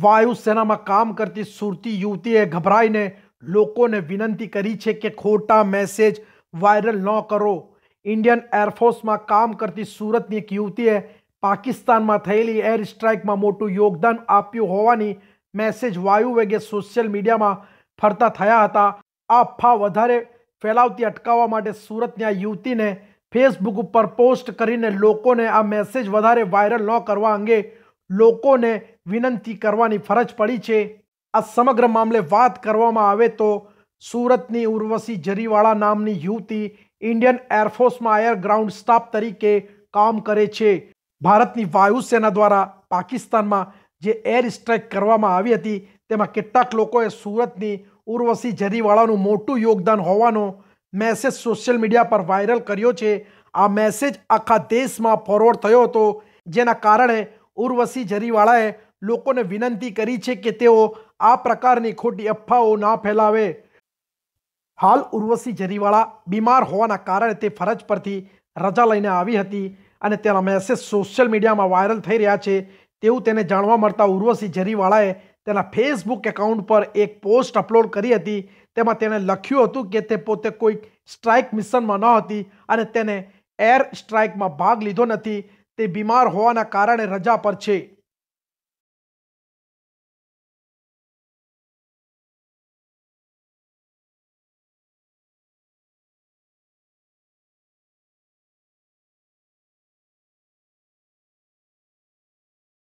વાયુસેનામાં કામ કરતી સુરતી યુવતીએ ગભરાઈને લોકોને વિનંતી કરી છે કે ખોટા મેસેજ વાયરલ ન કરો। ઇન્ડિયન એરફોર્સમાં કામ કરતી સુરતની એક યુવતીએ પાકિસ્તાનમાં થયેલી એર સ્ટ્રાઇકમાં મોટું યોગદાન આપ્યું હોવાની મેસેજ વાયુ વેગે સોશિયલ મીડિયામાં ફરતા થયા હતા। આ અફવા વધારે ફેલાવતી અટકાવવા માટે સુરતની આ યુવતીને ફેસબુક ઉપર પોસ્ટ કરીને લોકોને આ મેસેજ વધારે વાયરલ ન કરવા અંગે લોકોને વિનંતી કરવાની ફરજ પડી છે। આ સમગ્ર મામલે વાત કરવામાં આવે તો સુરતની ઉર્વશી જરીવાળા નામની યુવતી ઇન્ડિયન એરફોર્સમાં એર ગ્રાઉન્ડ સ્ટાફ તરીકે કામ કરે છે। ભારતની વાયુસેના દ્વારા પાકિસ્તાનમાં જે એર સ્ટ્રાઇક કરવામાં આવી હતી તેમાં કેટલાક લોકોએ સુરતની ઉર્વશી જરીવાળાનું મોટું યોગદાન હોવાનો મેસેજ સોશિયલ મીડિયા પર વાયરલ કર્યો છે। આ મેસેજ આખા દેશમાં ફોરવર્ડ થયો હતો, જેના કારણે ઉર્વશી જરીવાળાએ લોકોને વિનંતી કરી છે કે તેઓ આ પ્રકારની ખોટી અફવાઓ ના ફેલાવે। હાલ ઉર્વશી જરીવાળા બીમાર હોવાના કારણે તે ફરજ પરથી રજા લઈને આવી હતી અને તેના મેસેજ સોશિયલ મીડિયામાં વાયરલ થઈ રહ્યા છે તેવું તેને જાણવા મળતા ઉર્વશી જરીવાળાએ તેના ફેસબુક એકાઉન્ટ પર એક પોસ્ટ અપલોડ કરી હતી। તેમાં તેણે લખ્યું હતું કે તે પોતે કોઈ સ્ટ્રાઇક મિશનમાં ન હતી અને તેને એર સ્ટ્રાઇકમાં ભાગ લીધો નથી, તે બીમાર હોવાના કારણે રજા પર છે।